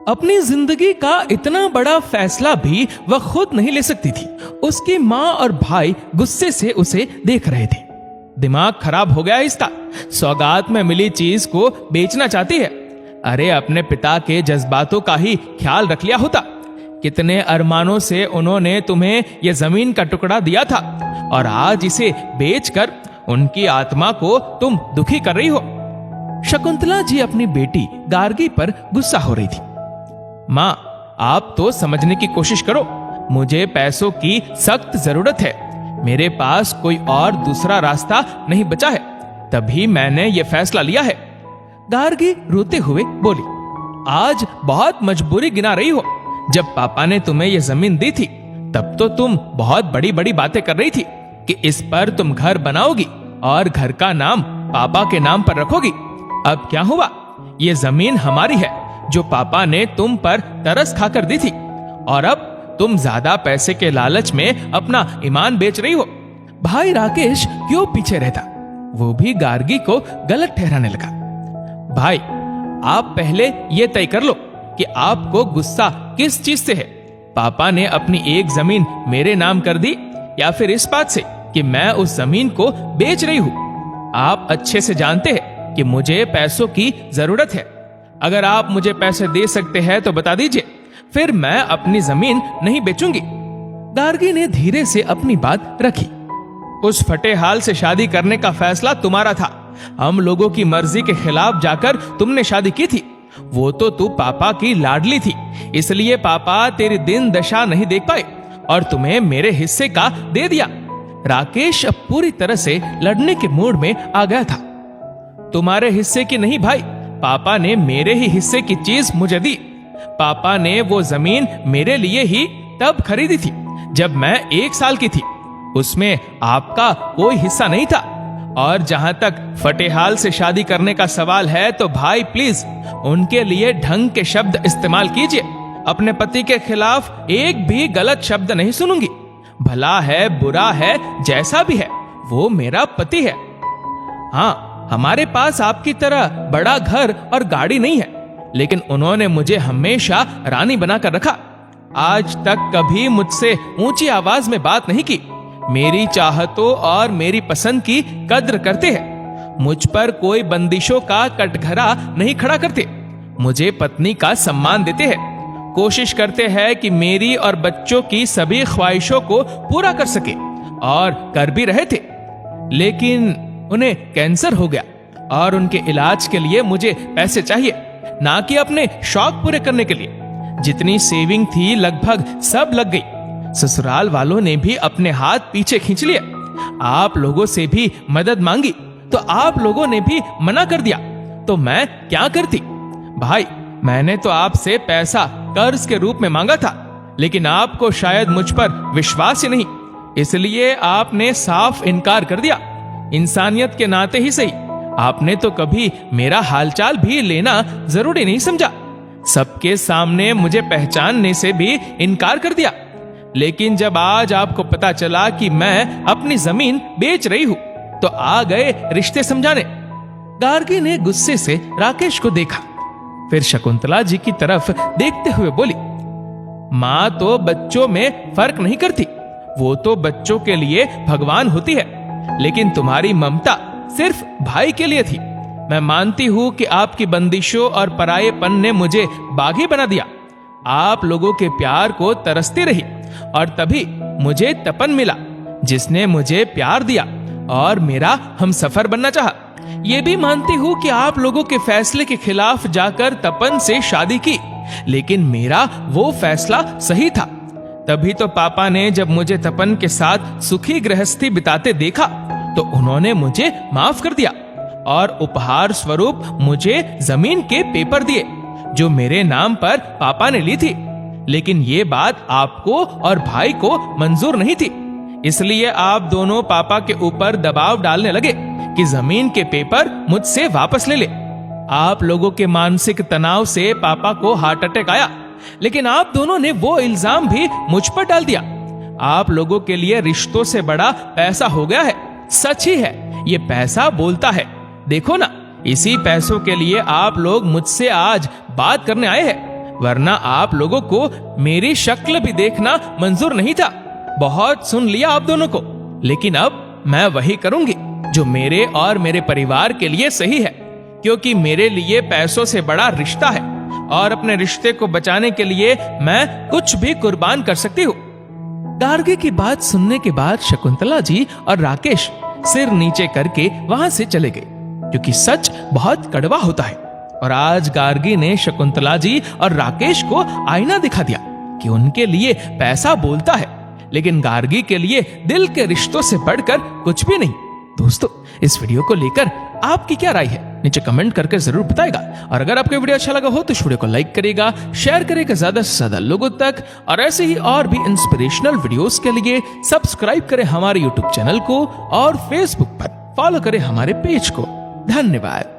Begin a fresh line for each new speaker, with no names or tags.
अपनी जिंदगी का इतना बड़ा फैसला भी वह खुद नहीं ले सकती थी। उसकी माँ और भाई गुस्से से उसे देख रहे थे। दिमाग खराब हो गया इसका। सौगात में मिली चीज को बेचना चाहती है। अरे अपने पिता के जज्बातों का ही ख्याल रख लिया होता। कितने अरमानों से उन्होंने तुम्हें यह जमीन का टुकड़ा दिया था और आज इसे बेचकर उनकी आत्मा को तुम दुखी कर रही हो। शकुंतला जी अपनी बेटी गार्गी पर गुस्सा हो रही थी। माँ, आप तो समझने की कोशिश करो। मुझे पैसों की सख्त जरूरत है। मेरे पास कोई और दूसरा रास्ता नहीं बचा है, तभी मैंने यह फैसला लिया है। गार्गी रोते हुए बोली, आज बहुत मजबूरी गिना रही हो। जब पापा ने तुम्हें यह जमीन दी थी तब तो तुम बहुत बड़ी बड़ी बातें कर रही थी कि इस पर तुम घर बनाओगी और घर का नाम पापा के नाम पर रखोगी। अब क्या हुआ? ये जमीन हमारी है जो पापा ने तुम पर तरस खाकर दी थी, और अब तुम ज्यादा पैसे के लालच में अपना ईमान बेच रही हो। भाई राकेश क्यों पीछे रहता? वो भी गार्गी को गलत ठहराने लगा। भाई, आप पहले ये तय कर लो कि आपको गुस्सा किस चीज से है। पापा ने अपनी एक जमीन मेरे नाम कर दी या फिर इस बात से कि मैं उस जमीन को बेच रही हूं? आप अच्छे से जानते हैं कि मुझे पैसों की जरूरत है। अगर आप मुझे पैसे दे सकते हैं तो बता दीजिए, फिर मैं अपनी जमीन नहीं बेचूंगी। गार्गी ने धीरे से अपनी बात रखी। उस फटे हाल से शादी करने का फैसला तुम्हारा था। हम लोगों की मर्जी के खिलाफ जाकर तुमने शादी की थी। वो तो तू पापा की लाडली थी, इसलिए पापा तेरी दिन दशा नहीं देख पाए और तुम्हें मेरे हिस्से का दे दिया। राकेश अब पूरी तरह से लड़ने के मूड में आ गया था। तुम्हारे हिस्से की नहीं भाई, पापा ने मेरे ही हिस्से की चीज मुझे दी। पापा ने वो जमीन मेरे लिए ही तब खरीदी थी जब मैं 1 साल की थी। उसमें आपका कोई हिस्सा नहीं था। और जहां तक फटेहाल से शादी करने का सवाल है तो भाई प्लीज उनके लिए ढंग के शब्द इस्तेमाल कीजिए। अपने पति के खिलाफ एक भी गलत शब्द नहीं सुनूंगी। भला है बुरा है जैसा भी है, वो मेरा पति है। हाँ, हमारे पास आपकी तरह बड़ा घर और गाड़ी नहीं है, लेकिन उन्होंने मुझे हमेशा रानी बनाकर रखा। आज तक कभी मुझसे ऊंची आवाज में बात नहीं की। मेरी चाहतों और मेरी पसंद की कद्र करते हैं। मुझ पर कोई बंदिशों का कटघरा नहीं खड़ा करते। मुझे पत्नी का सम्मान देते हैं। कोशिश करते हैं कि मेरी और बच्चों की सभी ख्वाहिशों को पूरा कर सके, और कर भी रहे थे। लेकिन उन्हें कैंसर हो गया और उनके इलाज के लिए मुझे पैसे चाहिए, ना कि अपने शौक पूरे करने के लिए। जितनी सेविंग थी लगभग सब लग गई। ससुराल वालों ने भी अपने हाथ पीछे खींच लिए। आप लोगों से भी मदद मांगी तो आप लोगों ने भी मना कर दिया। तो मैं क्या करती? भाई, मैंने तो आपसे पैसा कर्ज के रूप में मांगा था, लेकिन आपको शायद मुझ पर विश्वास ही नहीं, इसलिए आपने साफ इनकार कर दिया। इंसानियत के नाते ही सही, आपने तो कभी मेरा हालचाल भी लेना जरूरी नहीं समझा। सबके सामने मुझे पहचानने से भी इनकार कर दिया। लेकिन जब आज आपको पता चला कि मैं अपनी जमीन बेच रही हूं तो आ गए रिश्ते समझाने। गार्गी ने गुस्से से राकेश को देखा, फिर शकुंतला जी की तरफ देखते हुए बोली, माँ तो बच्चों में फर्क नहीं करती। वो तो बच्चों के लिए भगवान होती है, लेकिन तुम्हारी ममता सिर्फ भाई के लिए थी। मैं मानती हूं कि आपकी बंदिशों और परायेपन ने मुझे बागी बना दिया। आप लोगों के प्यार को तरसती रही और तभी मुझे तपन मिला, जिसने मुझे प्यार दिया और मेरा हमसफर बनना चाहा। ये भी मानती हूँ कि आप लोगों के फैसले के खिलाफ जाकर तपन से शादी की, लेकिन मेरा वो फैसला सही था। तभी तो पापा ने जब मुझे तपन के साथ सुखी गृहस्थी बिताते देखा तो उन्होंने मुझे माफ कर दिया और उपहार स्वरूप मुझे जमीन के पेपर दिए जो मेरे नाम पर पापा ने ली थी। लेकिन ये बात आपको और भाई को मंजूर नहीं थी, इसलिए आप दोनों पापा के ऊपर दबाव डालने लगे कि जमीन के पेपर मुझसे वापस ले ले। आप लोगों के मानसिक तनाव से पापा को हार्ट अटैक आया, लेकिन आप दोनों ने वो इल्जाम भी मुझ पर डाल दिया। आप लोगों के लिए रिश्तों से बड़ा पैसा हो गया है। सच ही है, ये पैसा बोलता है। देखो ना, इसी पैसों के लिए आप लोग मुझसे आज बात करने आए हैं। वरना आप लोगों को मेरी शक्ल भी देखना मंजूर नहीं था। बहुत सुन लिया आप दोनों को, लेकिन अब मैं वही करूंगी जो मेरे और मेरे परिवार के लिए सही है, क्योंकि मेरे लिए पैसों से बड़ा रिश्ता है और अपने रिश्ते को बचाने के लिए मैं कुछ भी कुर्बान कर सकती हूँ। गार्गी की बात सुनने के बाद शकुंतला जी और राकेश सिर नीचे करके वहां से चले गए, क्योंकि सच बहुत कड़वा होता है। और आज गार्गी ने शकुंतला जी और राकेश को आईना दिखा दिया कि उनके लिए पैसा बोलता है, लेकिन गार्गी के लिए दिल के रिश्तों से बढ़कर कुछ भी नहीं। दोस्तों, इस वीडियो को लेकर आपकी क्या राय है, नीचे कमेंट करके जरूर बताएगा। और अगर आपको वीडियो अच्छा लगा हो तो इस वीडियो को लाइक करेगा, शेयर करेगा ज्यादा से ज्यादा लोगों तक, और ऐसे ही और भी इंस्पिरेशनल वीडियोस के लिए सब्सक्राइब करें हमारे यूट्यूब चैनल को और फेसबुक पर फॉलो करें हमारे पेज को। धन्यवाद।